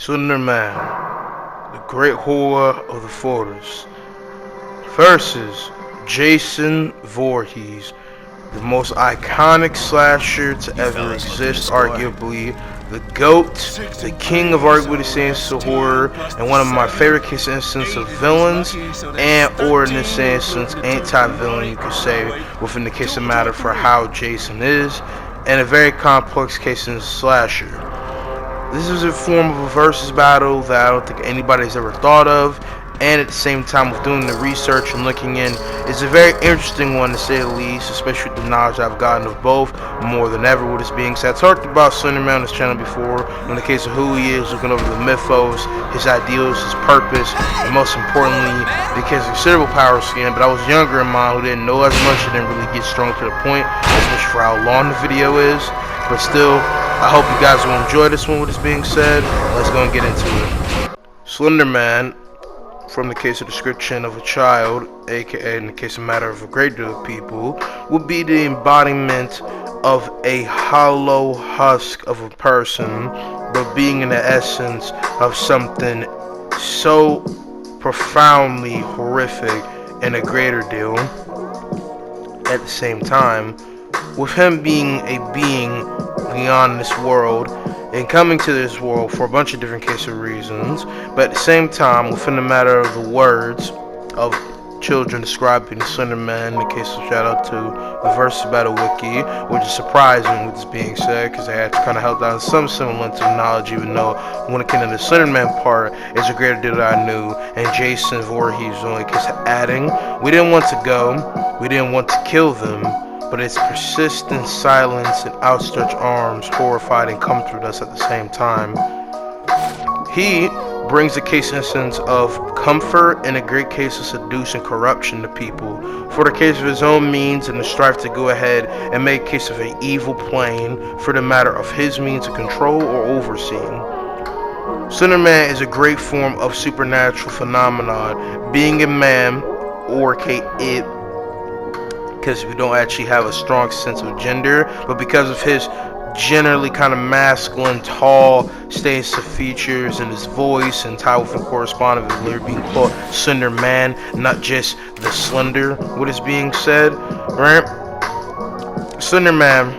Slenderman, the great horror of the forest, versus Jason Voorhees, the most iconic slasher to ever exist, arguably the GOAT, the king of arguably scenes of horror, and one of my favorite case instances of villains, and or in this instance, anti-villain you could say, within the case of matter for how Jason is, and a very complex case in slasher. This is a form of a versus battle that I don't think anybody's ever thought of, and at the same time with doing the research and looking in, it's a very interesting one to say the least, especially with the knowledge I've gotten of both more than ever. With this being said, I talked about Slenderman on this channel before, in the case of who he is, looking over the mythos, his ideals, his purpose, and most importantly, the case of considerable power skin, but I was younger in mine who didn't know as much and didn't really get strong to the point, especially for how long the video is, but still, I hope you guys will enjoy this one. With this being said, let's go and get into it. Slenderman, from the case of description of a child, aka in the case of matter of a great deal of people, would be the embodiment of a hollow husk of a person, but being in the essence of something so profoundly horrific and a greater deal at the same time, with him being a being beyond this world and coming to this world for a bunch of different case of reasons, but at the same time within the matter of the words of children describing the Slenderman, in the case of shout out to the Versus Battle Wiki, which is surprising with this being said because they had to kind of held down some semblance of knowledge, even though when it came to the Slenderman part is a greater deal that I knew, and Jason Voorhees only case of adding. We didn't want to go, we didn't want to kill them, but its persistent silence and outstretched arms horrified and comforted us at the same time. He brings a case instance of comfort and a great case of seduction and corruption to people for the case of his own means and the strive to go ahead and make case of an evil plane for the matter of his means of control or overseeing. Slenderman is a great form of supernatural phenomenon, being a man or it, because we don't actually have a strong sense of gender, but because of his generally kind of masculine, tall, status of features and his voice and how often corresponding with literally being called Slender Man, not just the Slender, what is being said, right? Slender Man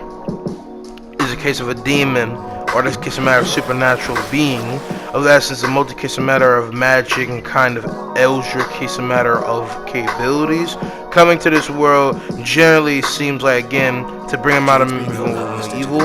is a case of a demon, or this case of matter of supernatural being, of the essence of multi-case of matter of magic and kind of eldritch case of matter of capabilities, coming to this world generally seems like, again, to bring him out of evil,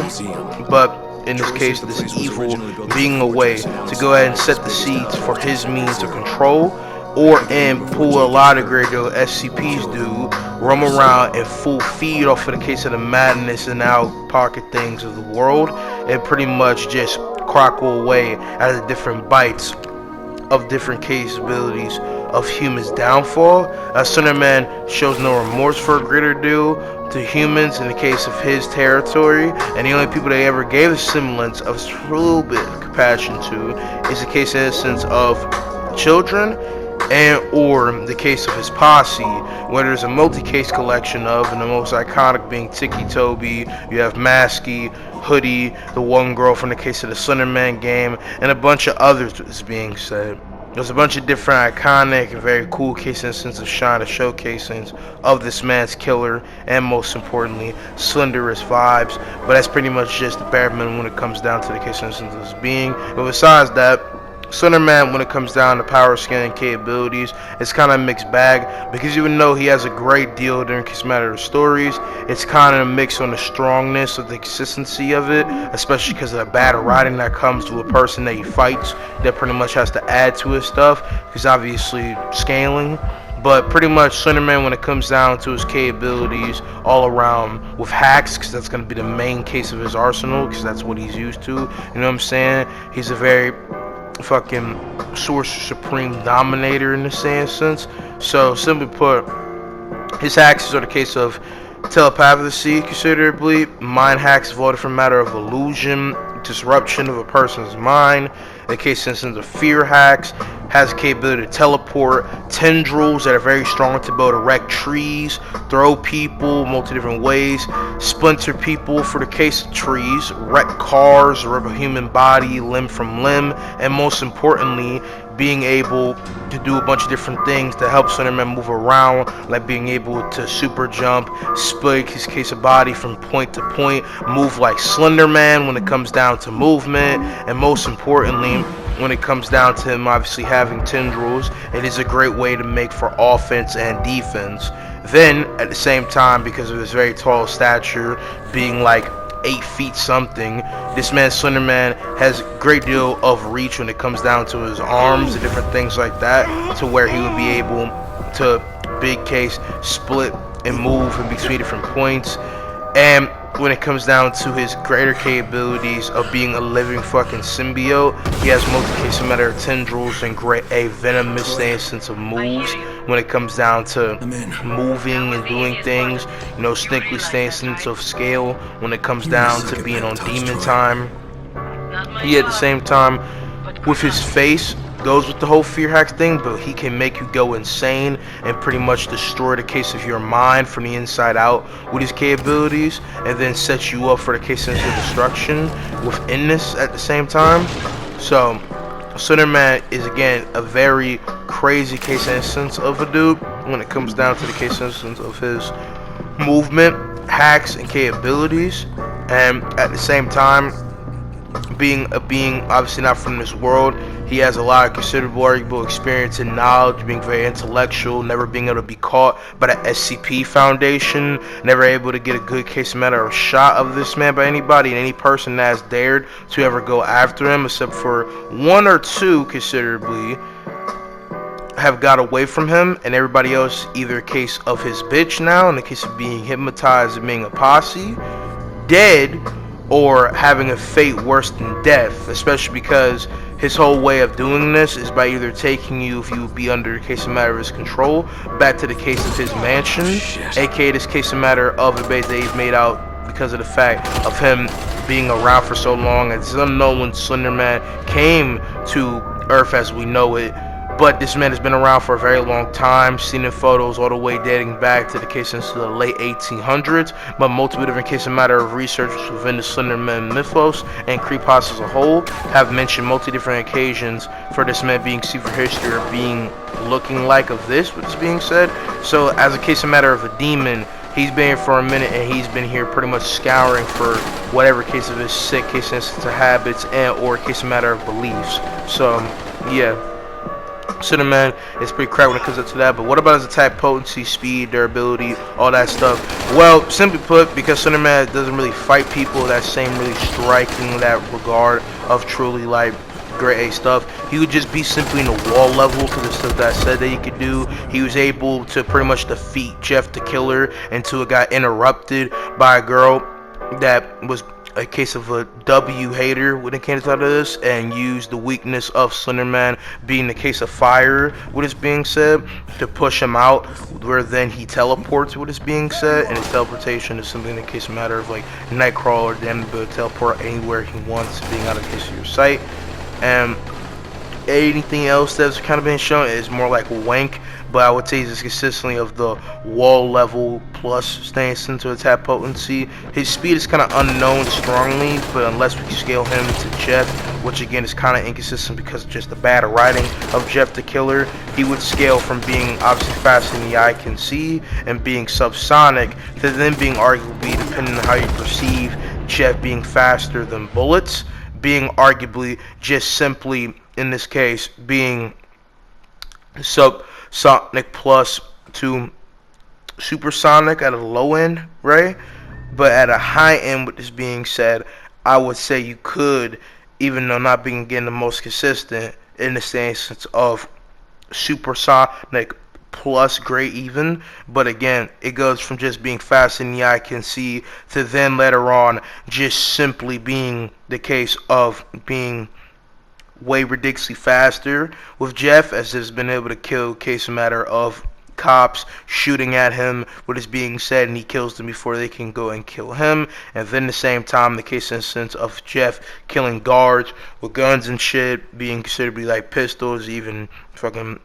but in this case, this evil being a way to go ahead and set the seeds for his means of control, or and pull a lot of great deal SCPs do, roam around and full feed off of the case of the madness and out pocket things of the world, and pretty much just crackle away at the different bites of different capabilities of humans' downfall. Slenderman shows no remorse for a greater deal to humans in the case of his territory, and the only people they ever gave a semblance of a little bit of compassion to is the case instance of children, and or the case of his posse, where there's a multi-case collection of, and the most iconic being Tiki Toby, you have Masky, Hoodie, the one girl from the case of the Slenderman game, and a bunch of others is being said. There's a bunch of different iconic and very cool case instances of shine showcasings of this man's killer and most importantly slenderous vibes, but that's pretty much just the bare minimum when it comes down to the case instances of his being. But besides that, Slenderman, when it comes down to power skin and capabilities, it's kind of a mixed bag, because even though he has a great deal during his matter of stories, it's kind of a mix on the strongness of the consistency of it, especially because of the bad writing that comes to a person that he fights that pretty much has to add to his stuff, because obviously scaling. But pretty much Slenderman, when it comes down to his capabilities all around with hacks, because that's going to be the main case of his arsenal, because that's what he's used to, you know what I'm saying? He's a very fucking Sorcerer Supreme dominator in the same sense. So simply put, his hacks are the case of telepathy, considerably mind hacks evolved from matter of illusion, disruption of a person's mind, in the case instance of fear hacks, has the capability to teleport, tendrils that are very strong to be able to wreck trees, throw people multi different ways, splinter people for the case of trees, wreck cars, rip a human body limb from limb, and most importantly, being able to do a bunch of different things to help Slenderman move around, like being able to super jump, split his case of body from point to point, move like Slenderman when it comes down to movement, and most importantly, when it comes down to him obviously having tendrils, it is a great way to make for offense and defense. Then, at the same time, because of his very tall stature, being like 8 feet something, this man Slenderman has a great deal of reach when it comes down to his arms and different things like that, to where he would be able to big case split and move in between different points. And when it comes down to his greater capabilities of being a living fucking symbiote, he has multi-case matter of tendrils and a venomous sense of moves when it comes down to moving and doing things. You know, Snickly sense of scale when it comes down to being on demon time. He at the same time, with his face, goes with the whole fear hack thing, but he can make you go insane and pretty much destroy the case of your mind from the inside out with his capabilities, and then set you up for the case of destruction within this at the same time. So Slenderman is again a very crazy case instance of a dude when it comes down to the case instance of his movement, hacks, and capabilities, and at the same time being a being obviously not from this world. He has a lot of considerable arguable experience and knowledge, being very intellectual, never being able to be caught by the SCP Foundation, never able to get a good case matter of shot of this man by anybody, and any person that has dared to ever go after him, except for 1 or 2 considerably, have got away from him, and everybody else either a case of his bitch now, in the case of being hypnotized and being a posse, dead, or having a fate worse than death, especially because his whole way of doing this is by either taking you, if you would be under the case of matter of his control, back to the case of his mansion, aka this case of matter of the base that he's made out because of the fact of him being around for so long. It's unknown when Slenderman came to Earth as we know it, but this man has been around for a very long time, seen in photos all the way dating back to the case into the late 1800s, but multiple different cases matter of researchers within the Slenderman mythos and creepypasta as a whole have mentioned multi different occasions for this man being seen for history or being looking like of this, what's being said. So as a case of matter of a demon, he's been here for a minute, and he's been here pretty much scouring for whatever case of his sick case instance of habits and or case of matter of beliefs. So yeah, Slenderman is pretty crap when it comes up to that. But what about his attack potency, speed, durability, all that stuff? Well, simply put, because Slenderman doesn't really fight people that same really striking that regard of truly like grade A stuff, he would just be simply in the wall level because of stuff that I said that he could do. He was able to pretty much defeat Jeff the Killer until it got interrupted by a girl that was a case of a W hater when it came to this, and used the weakness of Slenderman being the case of fire, what is being said, to push him out, where then he teleports, what is being said, and his teleportation is something in the case of matter of like Nightcrawler, then able to teleport anywhere he wants, being out of the case of your sight. And anything else that's kind of been shown is more like wank, but I would say it's consistently of the wall level plus staying into attack potency. His speed is kind of unknown strongly, but unless we scale him to Jeff, which again is kind of inconsistent because of just the bad writing of Jeff the Killer, he would scale from being obviously faster than the eye can see and being subsonic to then being arguably, depending on how you perceive Jeff, being faster than bullets, being arguably just simply in this case being subsonic plus to supersonic at a low end, right? But at a high end, with this being said, I would say you could, even though not being again the most consistent in the sense of supersonic plus great even, but again it goes from just being faster than the eye can see to then later on just simply being the case of being way ridiculously faster with Jeff, as has been able to kill case matter of cops shooting at him, what is being said, and he kills them before they can go and kill him. And then the same time, the case instance of Jeff killing guards with guns and shit, being considered to be like pistols, even fucking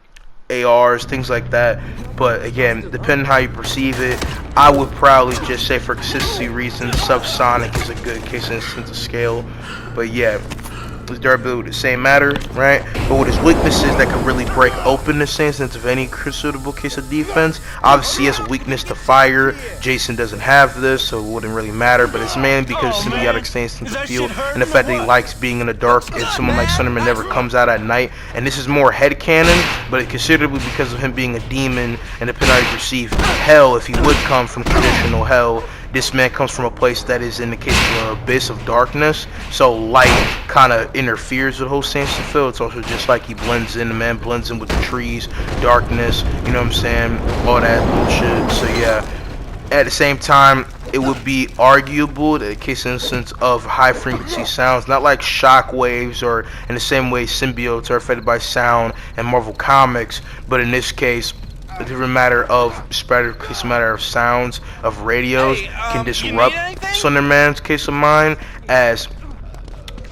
ARs, things like that. But again, depending how you perceive it, I would probably just say for consistency reasons, subsonic is a good case instance of scale. But yeah, his durability, the same matter, right? But with his weaknesses that could really break open the instance of any suitable case of defense, obviously he has a weakness to fire. Jason doesn't have this, so it wouldn't really matter. But it's mainly because symbiotic stance into the field and the fact that he likes being in the dark. And someone like Slenderman never comes out at night. And this is more headcanon, but considerably because of him being a demon and depending on how you perceive hell, if he would come from traditional hell, this man comes from a place that is in the case of an abyss of darkness, so light kind of interferes with the whole Sanson feel. It's also just like he blends in, the man blends in with the trees, darkness, you know what I'm saying, all that bullshit. So yeah, at the same time, it would be arguable that the case instance of high frequency sounds, not like shock waves or in the same way symbiotes are affected by sound in Marvel Comics, but in this case, a different matter of spread, case matter of sounds of radios can disrupt Slenderman's case of mind, as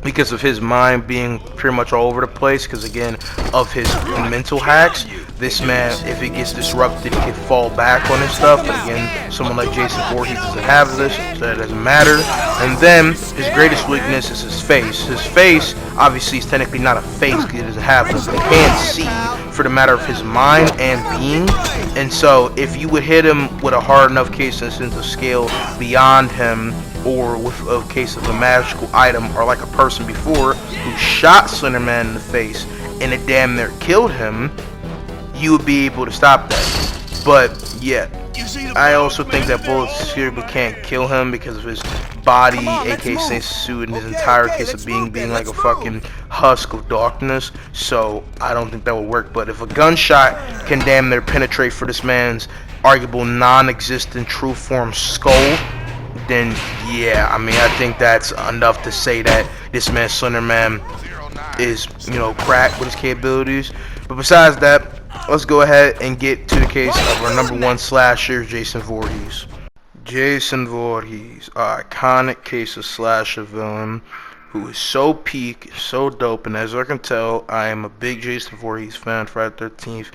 because of his mind being pretty much all over the place, because again of his mental hacks. This man, if it gets disrupted, he can fall back on his stuff. But again, someone like Jason Voorhees doesn't have this, so that doesn't matter. And then his greatest weakness is his face. His face, obviously, is technically not a face because he doesn't have this. He can't see for the matter of his mind and being. And so, if you would hit him with a hard enough case instance of scale beyond him, or with a case of a magical item, or like a person before who shot Slenderman in the face and it damn near killed him, you would be able to stop that. But yeah, I also think that bullets seriously can't kill him because of his body, aka Saint suit, and his entire case of being like a fucking husk of darkness. So I don't think that would work. But if a gunshot can damn near penetrate for this man's arguable non-existent true form skull, then yeah, I mean, I think that's enough to say that this man Slenderman is, you know, cracked with his capabilities. But besides that, let's go ahead and get to the case of our #1 slasher, Jason Voorhees. Jason Voorhees, an iconic case of slasher villain who is so peak, so dope, and as I can tell, I am a big Jason Voorhees fan. Friday the 13th.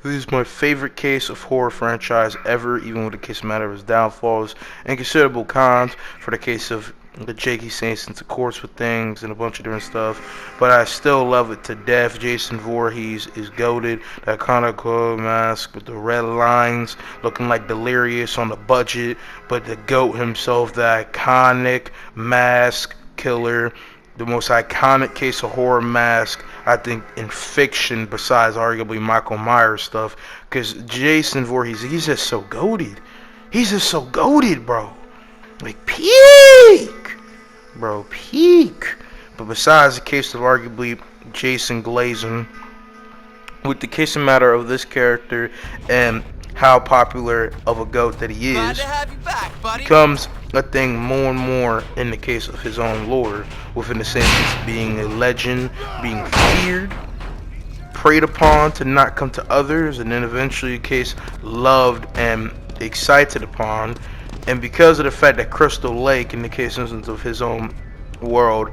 This is my favorite case of horror franchise ever, even with the case matter of his downfalls and considerable cons for the case of the Jakey Saints into course with things and a bunch of different stuff. But I still love it to death. Jason Voorhees is goated. That iconic mask with the red lines looking like Delirious on the budget, but the goat himself, the iconic mask killer, the most iconic case of horror mask, I think, in fiction, besides arguably Michael Myers stuff. Because Jason Voorhees, he's just so goated. He's just so goated, bro. Like, peak! Bro, peak. But besides the case of arguably Jason Glazing, with the case of matter of this character and how popular of a goat that he is, becomes a thing more and more in the case of his own lore, within the sense of being a legend, being feared, preyed upon to not come to others, and then eventually, in case, loved and excited upon. And because of the fact that Crystal Lake, in the case instance of his own world,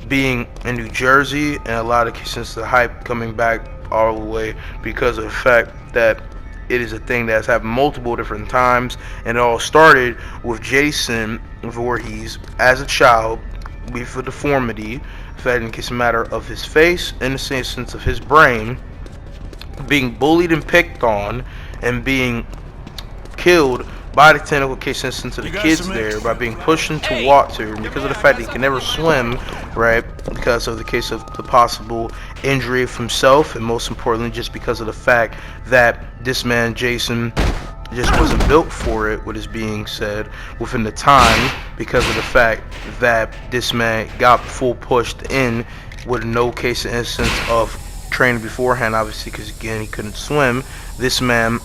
being in New Jersey, and a lot of cases the hype coming back all the way because of the fact that it is a thing that's happened multiple different times, and it all started with Jason Voorhees as a child with a deformity, that in case matter of his face, in the sense of his brain, being bullied and picked on, and being killed by the technical case instance of the kids there by being pushed into water, and because of the fact that he can never swim, right, because of the case of the possible injury of himself, and most importantly just because of the fact that this man Jason just wasn't built for it, what is being said, within the time, because of the fact that this man got full pushed in with no case instance of training beforehand, obviously, because again he couldn't swim. This man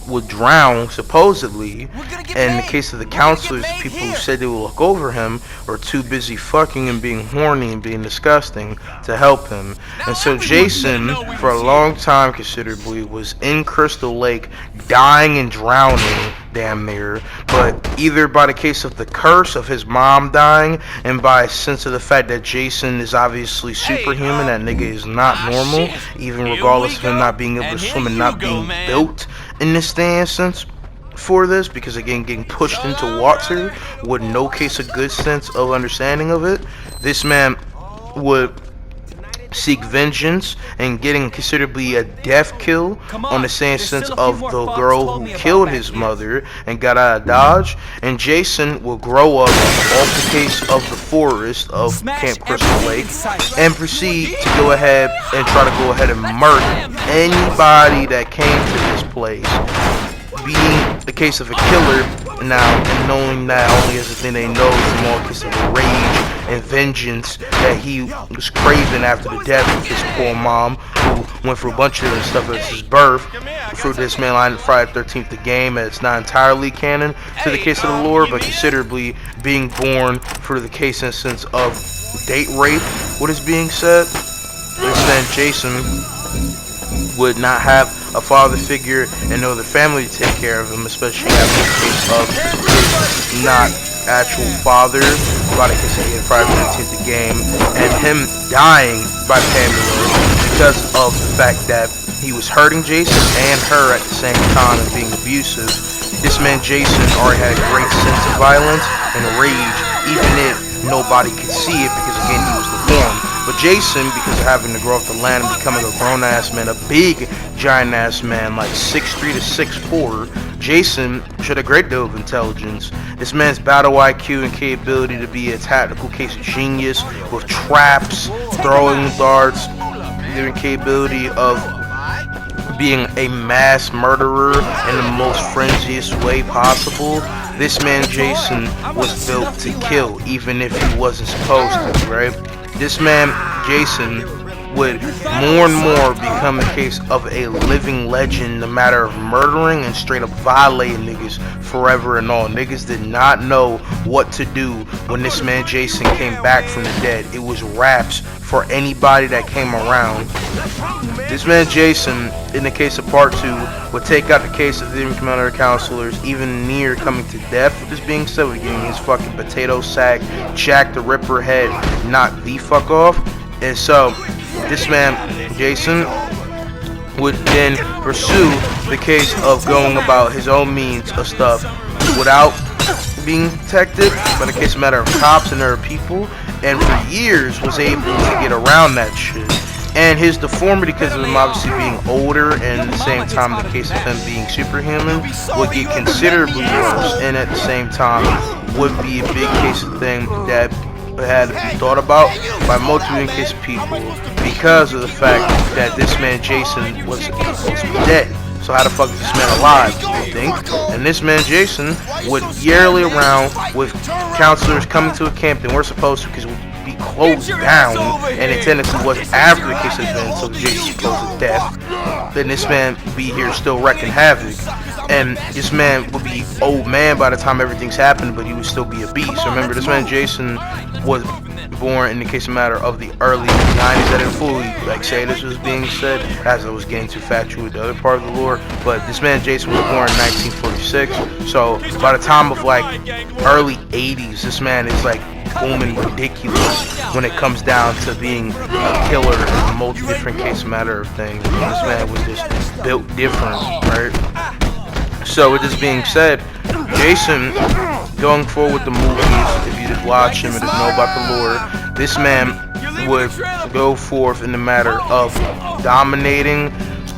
would drown, supposedly. And in the case of the counselors, the people who said they would look over him were too busy fucking and being horny and being disgusting to help him. And so Jason, for a long time considerably, was in Crystal Lake, dying and drowning, damn near. But either by the case of the curse of his mom dying, and by a sense of the fact that Jason is obviously superhuman, that nigga is not normal, even regardless of him not being able to swim and not being built in this instance for this, because again, getting pushed into water with no case of good sense of understanding of it, this man would seek vengeance and getting considerably a death kill on the same sense of the girl who killed his mother and got out of Dodge. And Jason will grow up off the case of the forest of Camp Crystal Lake and proceed to go ahead and try to go ahead and murder anybody that came to this place. Being the case of a killer now, and knowing that only as a thing they know is more a case of rage and vengeance that he was craving after the death of his poor mom, who went through a bunch of other stuff at his birth. Through this man line Friday the 13th, the game, it's not entirely canon to the case of the lore, but considerably being born through the case instance of date rape, what is being said. This man Jason would not have a father figure and no other family to take care of him, especially after the case of his not actual father, by the case of Friday the 13th, the game, and him dying by Pamela because of the fact that he was hurting Jason and her at the same time and being abusive. This man Jason already had a great sense of violence and rage, even if nobody could see it, because again, he was the form. But Jason, because of having to grow off the land and becoming a grown-ass man, a big, giant-ass man, like 6'3" to 6'4", Jason showed a great deal of intelligence. This man's battle IQ and capability to be a tactical case of genius with traps, throwing darts, the capability of being a mass murderer in the most frenzious way possible. This man Jason was built to kill, even if he wasn't supposed to, right? This man Jason would more and more become a case of a living legend in the matter of murdering and straight up violating niggas forever and all. Niggas did not know what to do when this man Jason came back from the dead. It was raps for anybody that came around. This man Jason, in the case of part 2, would take out the case of the commander counselors, even near coming to death. With this being said, with getting his fucking potato sack, Jack the Ripper head knocked the fuck off. And so this man Jason would then pursue the case of going about his own means of stuff without being detected, but in case of matter of cops and other people, and for years was able to get around that shit. And his deformity, because of him obviously being older and at the same time the case of him being superhuman, would get considerably worse, and at the same time would be a big case of thing that had to be thought about by multiple in case people, because of the fact that this man Jason was supposed to be dead. So how the fuck is this man alive, you think? And this man Jason would yearly around with counselors coming to a camp they weren't supposed to, because it would be closed down, and it technically was after the case had been, so Jason's close to death. Then this man would be here still wrecking havoc. And this man would be old man by the time everything's happened, but he would still be a beast. Remember, this man Jason was born in the case of matter of the early 90s. I didn't fully say this was being said, as I was getting too factual with the other part of the lore. But this man Jason was born in 1946. So by the time of early 80s, this man is booming ridiculous when it comes down to being a killer in a multi different case matter of things. This man was just built different, right? So with this being said, Jason, going forward with the movies, if you just watch him and just know about the lore, this man would go forth in the matter of dominating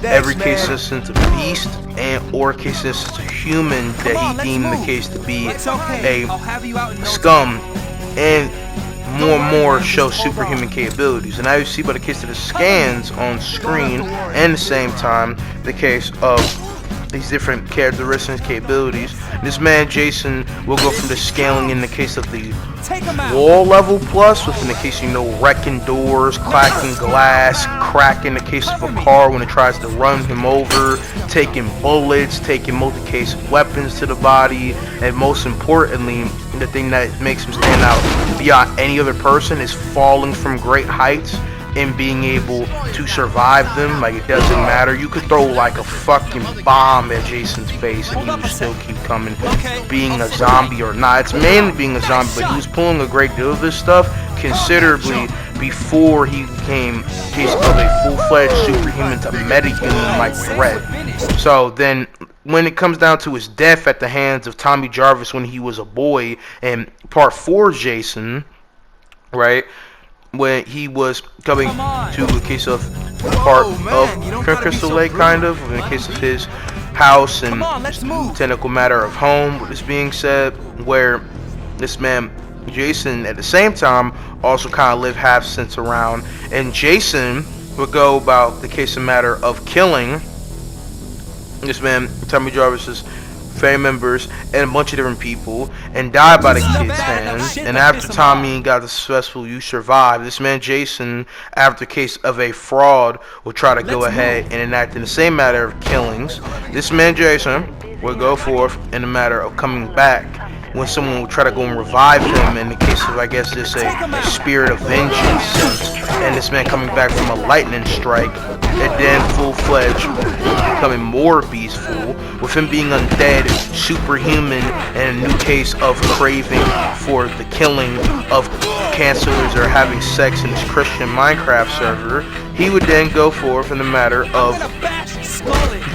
every case instance of beast and or case instance of human that he deemed the case to be a scum, and more show superhuman capabilities. And now you see by the case of the scans on screen, and at the same time the case of these different characteristics, capabilities. This man Jason will go from the scaling in the case of the wall level plus, within the case wrecking doors, cracking glass, cracking the case of a car when it tries to run him over, taking bullets, taking multi-case weapons to the body, and most importantly, the thing that makes him stand out beyond any other person is falling from great heights and being able to survive them. Like, it doesn't matter. You could throw like a fucking bomb at Jason's face and he would still keep coming, being a zombie or not. It's mainly being a zombie, but he was pulling a great deal of this stuff considerably before he became case of a full-fledged superhuman to metahuman-like threat. So then, when it comes down to his death at the hands of Tommy Jarvis when he was a boy, and part 4 Jason, right, when he was coming to a case of part of Crystal Lake, kind of, in the case of his house and technical matter of home, with this being said, where this man Jason at the same time also kind of lived half sense around, and Jason would go about the case of matter of killing this man Tommy Jarvis's family members and a bunch of different people, and died by the kid's hands. And after Tommy got the successful "you survived," this man Jason, after the case of a fraud, will try to go ahead and enact in the same matter of killings. This man Jason will go forth in the matter of coming back when someone will try to go and revive him, in the case of, I guess, this a spirit of vengeance sense, and this man coming back from a lightning strike, and then full-fledged becoming more beastful, with him being undead, superhuman, and a new case of craving for the killing of cancelers or having sex in his Christian Minecraft server. He would then go forth in the matter of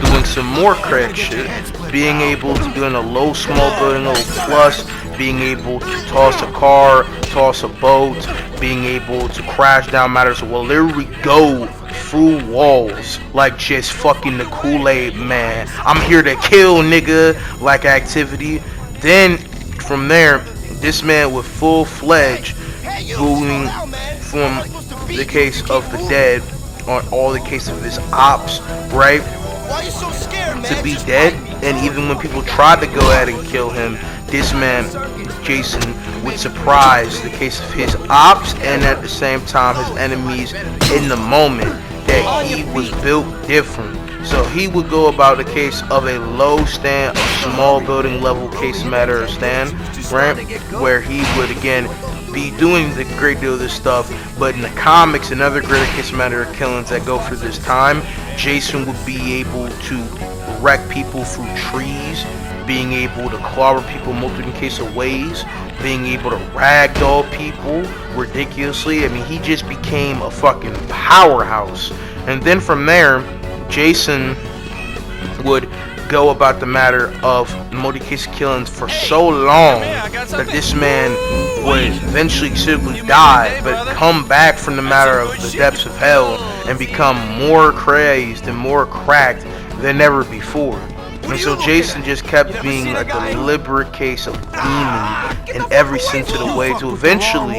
doing some more crack shit, being able to do in a low small building level plus, being able to toss a car, toss a boat, being able to crash down matters, will literally go through walls like just fucking the Kool-Aid man. I'm here to kill, nigga, like activity. Then from there, this man with full-fledged going from the case of the dead on all the case of his ops, right, to be dead. And even when people tried to go ahead and kill him, this man Jason would surprise the case of his ops and at the same time his enemies in the moment that he was built different. So he would go about the case of a low stand, a small building level case matter stand, right, where he would again be doing the great deal of this stuff. But in the comics and other greater case matter of killings that go through this time, Jason would be able to wreck people through trees, being able to clobber people multiple case of ways, being able to ragdoll people ridiculously. I mean, he just became a fucking powerhouse. And then from there, Jason would go about the matter of multi-case killings for so long that this man would eventually considerably die, but come back from the matter of the depths of hell and become more crazed and more cracked than ever before. And so Jason just kept being a deliberate case of demon in every sense of the way, to eventually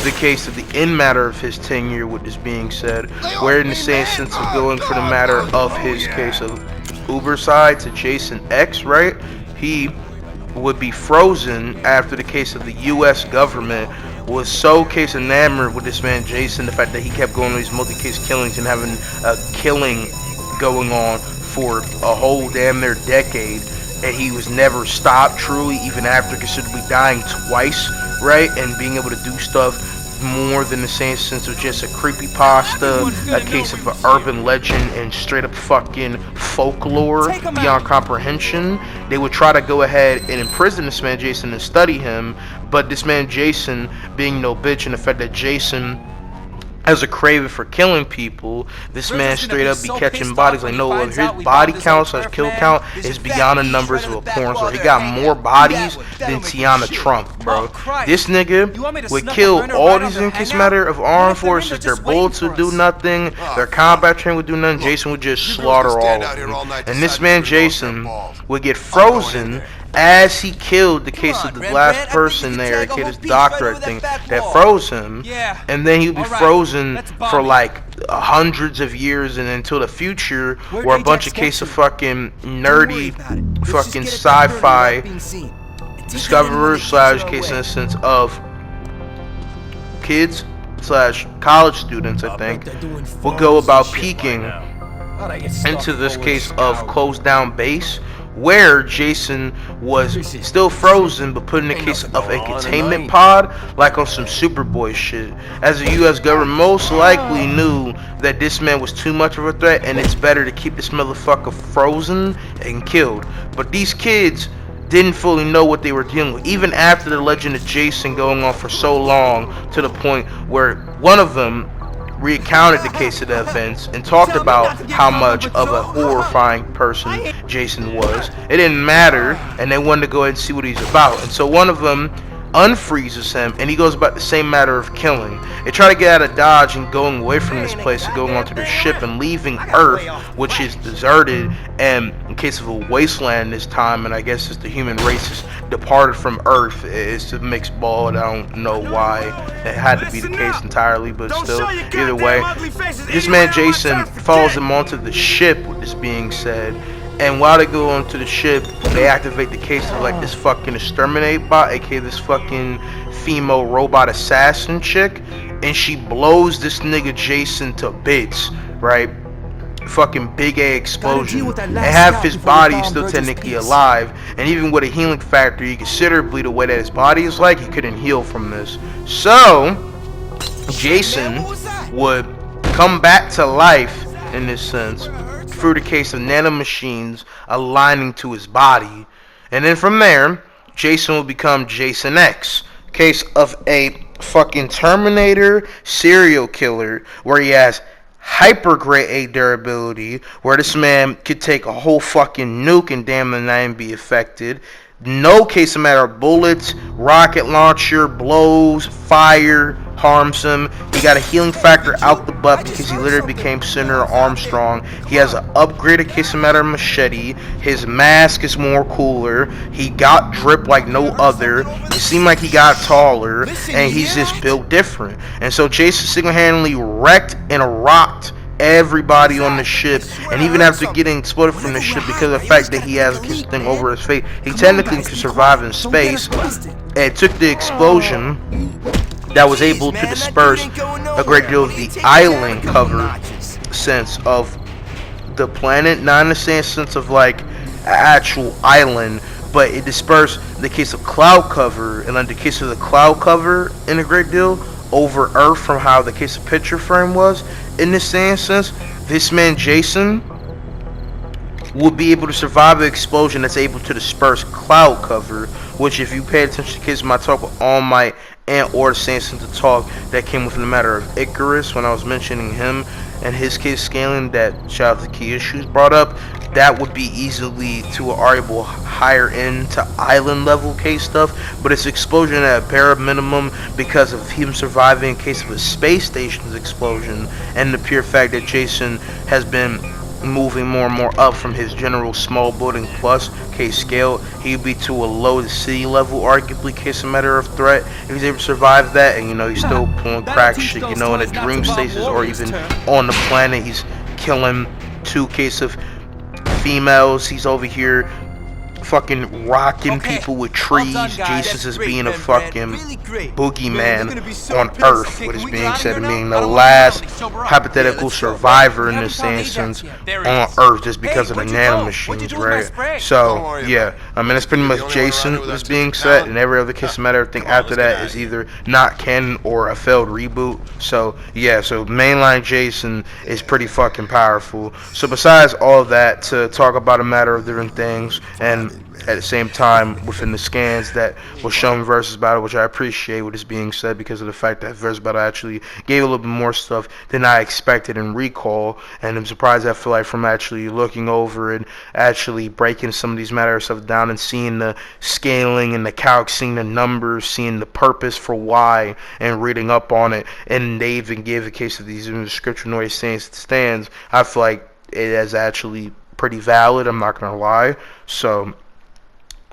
the case of the end matter of his tenure, with this being said, where in the same sense of going for the matter of his case of Uber side to Jason X, right? He would be frozen after the case of the U.S. government was so case enamored with this man Jason, the fact that he kept going on these multi-case killings and having a killing going on for a whole damn near decade, and he was never stopped truly, even after considerably dying twice, right, and being able to do stuff more than the same sense of just a creepypasta, a case of an urban legend and straight up fucking folklore beyond comprehension. They would try to go ahead and imprison this man Jason and study him, but this man Jason, being no bitch, and the fact that Jason has a craving for killing people, this man straight up be catching bodies like no other. His body count / kill count is beyond the numbers of a porn star. He got more bodies than Tiana Trump, bro. This nigga would kill all these in case matter of armed forces. Their bullets would do nothing. Their combat train would do nothing. Jason would just slaughter all of them. And this man Jason would get frozen as he killed the case of the last person there, this doctor, I think, that froze him, and then he'd be frozen for like hundreds of years and until the future, where a bunch of case of fucking nerdy, fucking sci-fi discoverers slash case innocence of kids slash college students, I think, will go about peeking into this case of closed down base, where Jason was still frozen but put in a case of a containment pod, like on some Superboy shit, as the US government most likely knew that this man was too much of a threat and it's better to keep this motherfucker frozen and killed. But these kids didn't fully know what they were dealing with, even after the legend of Jason going on for so long, to the point where one of them recounted the case of the events and talked about how much of a horrifying person Jason was. It didn't matter, and they wanted to go ahead and see what he's about. And so one of them unfreezes him, and he goes about the same matter of killing. They try to get out of Dodge and going away from this place and going onto their ship and leaving Earth, which is deserted and in case of a wasteland this time, and I guess it's the human race has departed from Earth. It's a mixed ball, and I don't know why it had to be the case entirely, but still, either way, this man Jason follows him onto the ship, with this being said. And while they go onto the ship, they activate the case of like this fucking exterminate bot, aka this fucking female robot assassin chick, and she blows this nigga Jason to bits, right? Fucking big A explosion, and half his body is still technically alive, and even with a healing factor considerably the way that his body is like, he couldn't heal from this. So Jason would come back to life in this sense through the case of nanomachines aligning to his body. And then from there, Jason will become Jason X, case of a fucking Terminator serial killer, where he has hyper grade A durability, where this man could take a whole fucking nuke and damn the night and be affected. No case of matter of bullets, rocket launcher, blows, fire harms him. He got a healing factor out the butt because he literally became Senator Armstrong. He has an upgraded case of matter machete. His mask is more cooler. He got drip like no other. It seemed like he got taller, and he's just built different. And so Jason single-handedly wrecked and rocked everybody on the ship, and even after getting exploded from the ship because of the fact that he has this thing over his face, he technically could survive in space. And it took the explosion that was able to disperse a great deal of the island cover sense of the planet, not in the same sense of like an actual island, but it dispersed the case of cloud cover, and in the case of the cloud cover in a great deal over Earth from how the case of picture frame was. In this same sense, this man Jason will be able to survive an explosion that's able to disperse cloud cover, which if you pay attention to kids, my talk with All Might and or the same sense of talk that came within the matter of Icarus when I was mentioning him and his case scaling that shout out to Key Issues brought up, that would be easily to an arguable higher end to island level case stuff, but it's explosion at a bare minimum because of him surviving in case of a space station's explosion, and the pure fact that Jason has been moving more and more up from his general small building plus case scale. He'd be to a low city level arguably case of matter of threat if he's able to survive that, and he's still pulling crack shit, in a dream stasis or even on the planet. He's killing 2 case of females. He's over here fucking rocking people with trees. Jason's as being a fucking boogeyman on Earth, what is being said to being the last hypothetical survivor in this instance on Earth just because of the nanomachines, right? So yeah, I mean, it's pretty much Jason that's being said, and every other case of matter, everything after that is either not canon or a failed reboot. So yeah, so mainline Jason is pretty fucking powerful. So besides all of that, to talk about a matter of different things, and at the same time within the scans that was shown versus battle, which I appreciate what is being said because of the fact that versus battle actually gave a little bit more stuff than I expected in recall, and I'm surprised, I feel like, from actually looking over and actually breaking some of these matters stuff down and seeing the scaling and the calc, seeing the numbers, seeing the purpose for why, and reading up on it, and they even give a case of these in the scripture noise stands. I feel like it is actually pretty valid, I'm not gonna lie. So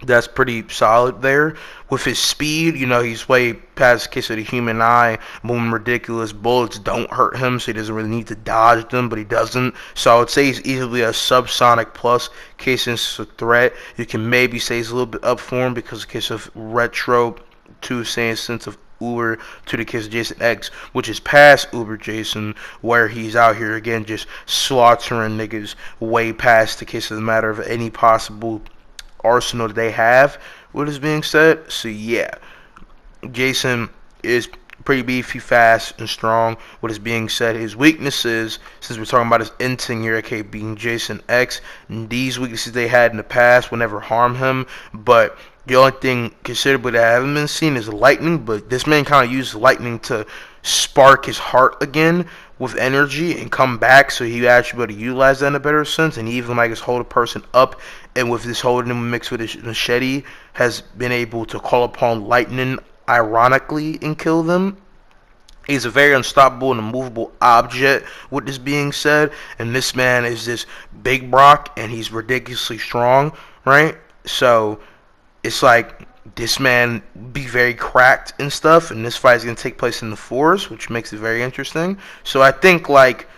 That's pretty solid there. With his speed, he's way past the case of the human eye. Moving ridiculous bullets don't hurt him, so he doesn't really need to dodge them, but he doesn't. So I would say he's easily a subsonic plus case of a threat. You can maybe say he's a little bit up for him because of case of retro to say a sense of Uber to the case of Jason X, which is past Uber Jason, where he's out here again just slaughtering niggas way past the case of the matter of any possible arsenal that they have, what is being said. So yeah, Jason is pretty beefy, fast, and strong. What is being said, his weaknesses, since we're talking about his ending here, aka being Jason X, these weaknesses they had in the past will never harm him, but the only thing considerably that I haven't been seen is lightning, but this man kind of used lightning to spark his heart again with energy and come back, so he actually able to utilize that in a better sense, and he even like just hold a person up, and with this holding him mixed with his machete, has been able to call upon lightning ironically and kill them. He's a very unstoppable and immovable object, with this being said, and this man is this big Brock, and he's ridiculously strong, right? So it's like this man be very cracked and stuff, and this fight is going to take place in the forest, which makes it very interesting. So I think like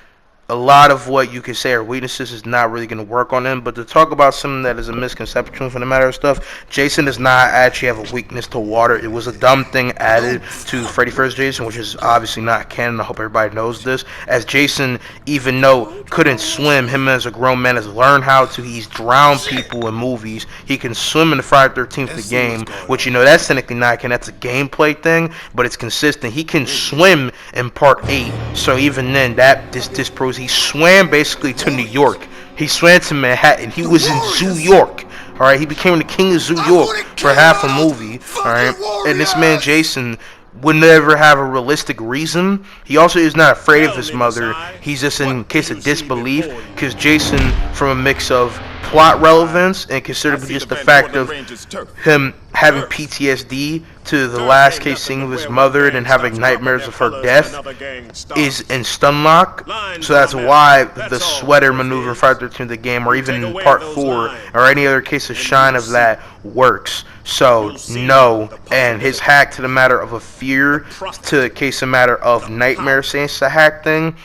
a lot of what you could say are weaknesses is not really going to work on him. But to talk about something that is a misconception for the matter of stuff, Jason does not actually have a weakness to water. It was a dumb thing added to Freddy vs. Jason, which is obviously not canon. I hope everybody knows this. As Jason, even though couldn't swim, him as a grown man has learned how to. He's drowned people in movies. He can swim in the Friday 13th the game, which that's technically not canon. That's a gameplay thing, but it's consistent. He can swim in Part 8, so even then, that this proves he swam basically to New York. He swam to Manhattan. He was in Zoo York. Alright, he became the king of Zoo York for half a movie. Alright, and this man Jason would never have a realistic reason. He also is not afraid of his mother. He's just in case of disbelief, because Jason, from a mix of plot relevance and considerably just the fact of him having PTSD to the last case scene of his mother and having nightmares of her death, is in stun lock. So that's why the sweater maneuver in Friday the 13th the game, or even in Part 4 or any other case of shine of that, works. So no, and his hack to the matter of a fear to the case of matter of nightmare, saying it's a hack thing,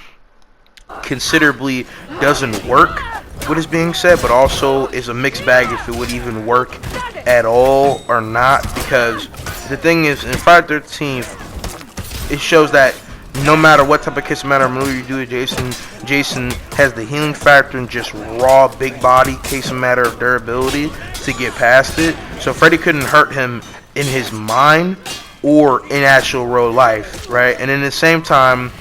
considerably doesn't work, what is being said, but also is a mixed bag if it would even work at all or not, because the thing is, in Friday the 13th, it shows that no matter what type of case of matter maneuver you do, Jason has the healing factor and just raw big body case of matter of durability to get past it. So Freddy couldn't hurt him in his mind or in actual real life, right? And in the same time,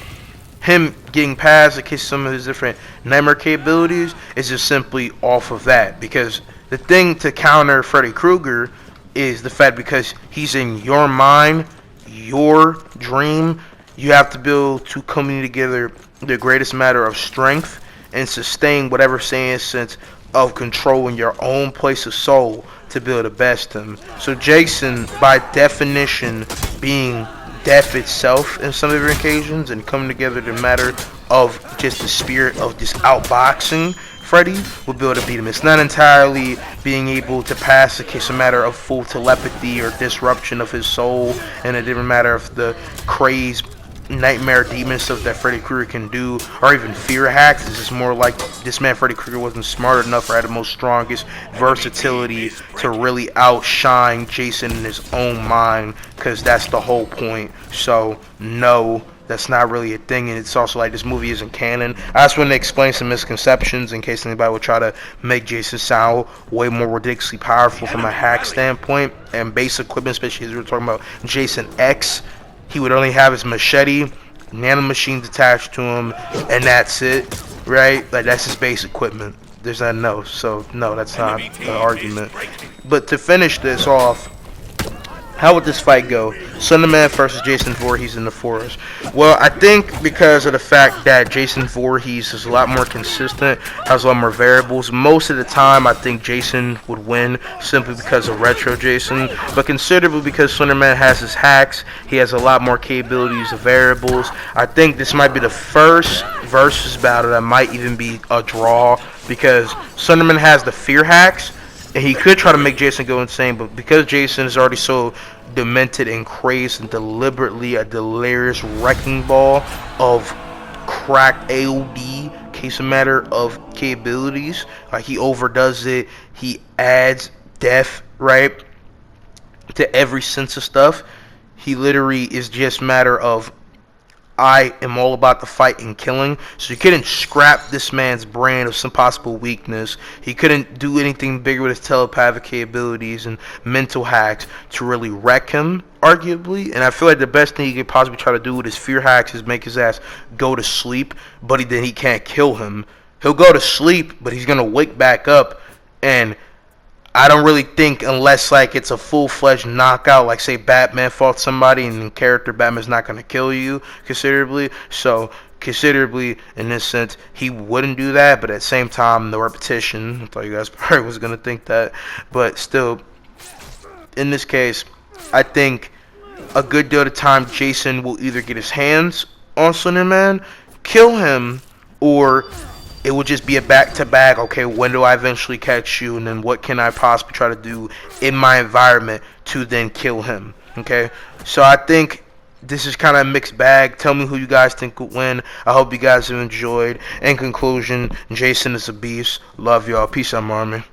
him getting past the case of some of his different nightmare capabilities is just simply off of that, because the thing to counter Freddy Krueger is the fact, because he's in your mind, your dream, you have to be able to come together the greatest matter of strength and sustain whatever sense of controlling your own place of soul to be able to best him. So Jason, by definition, being death itself in some different occasions and coming together the matter of just the spirit of just outboxing Freddy, will be able to beat him. It's not entirely being able to pass the case a matter of full telepathy or disruption of his soul, and a different matter of the craze nightmare demon stuff that Freddy Krueger can do, or even fear hacks. This is more like this man Freddy Krueger wasn't smart enough or had the most strongest versatility to really outshine Jason in his own mind, because that's the whole point. So no, that's not really a thing, and it's also like this movie isn't canon. I just want to explain some misconceptions in case anybody would try to make Jason sound way more ridiculously powerful from a hack standpoint and base equipment, especially as we're talking about Jason X. He would only have his machete, nanomachines attached to him, and that's it, right? Like, that's his base equipment. There's nothing else. So no, that's not an argument. But to finish this off, how would this fight go? Slenderman versus Jason Voorhees in the forest. Well, I think because of the fact that Jason Voorhees is a lot more consistent, has a lot more variables, most of the time I think Jason would win simply because of retro Jason. But considerably because Slenderman has his hacks, he has a lot more capabilities of variables. I think this might be the first versus battle that might even be a draw, because Slenderman has the fear hacks, And he could try to make Jason go insane, but because Jason is already so demented and crazed and deliberately a delirious wrecking ball of cracked AOD, case of matter of capabilities, like he overdoes it, he adds death, right, to every sense of stuff. He literally is just matter of I am all about the fight and killing. So you couldn't scrap this man's brain of some possible weakness. He couldn't do anything bigger with his telepathic capabilities and mental hacks to really wreck him, arguably. And I feel like the best thing he could possibly try to do with his fear hacks is make his ass go to sleep, but then he can't kill him. He'll go to sleep, but he's going to wake back up, and I don't really think, unless like it's a full-fledged knockout, like say Batman fought somebody and the character Batman's not going to kill you considerably. So considerably in this sense, he wouldn't do that. But at the same time, the repetition, I thought you guys probably was going to think that. But still, in this case, I think a good deal of the time Jason will either get his hands on Slenderman, kill him, or it would just be a back-to-back, okay, when do I eventually catch you, and then what can I possibly try to do in my environment to then kill him, okay? So I think this is kind of a mixed bag. Tell me who you guys think would win. I hope you guys have enjoyed. In conclusion, Jason is a beast. Love y'all. Peace out, Marmy.